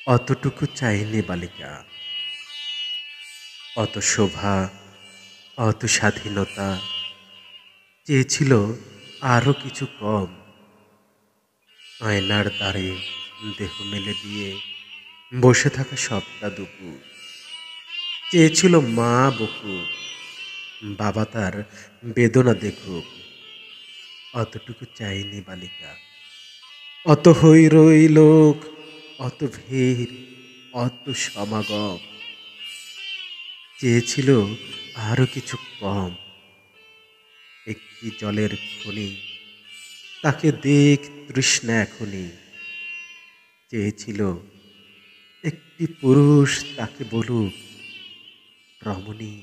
অতটুকু চাইনি বালিকা, অত শোভা, অত স্বাধীনতা। চেয়েছিল আরো কিছু কম। আয়নার দ্বারে দেহ মেলে দিয়ে বসে থাকা সবটা দুপুর। চেয়েছিল মা বকুক, বাবা তার বেদনা দেখুক। অতটুকু চাইনি বালিকা। অত হৈরৈ লোক, অত ভিড়, অত সমাগম। চেয়েছিল আরো কিছু কম। একটি জলের খনি, তাকে দেখ তৃষ্ণা এখনি। চেয়েছিল একটি পুরুষ তাকে বলুক, রমণী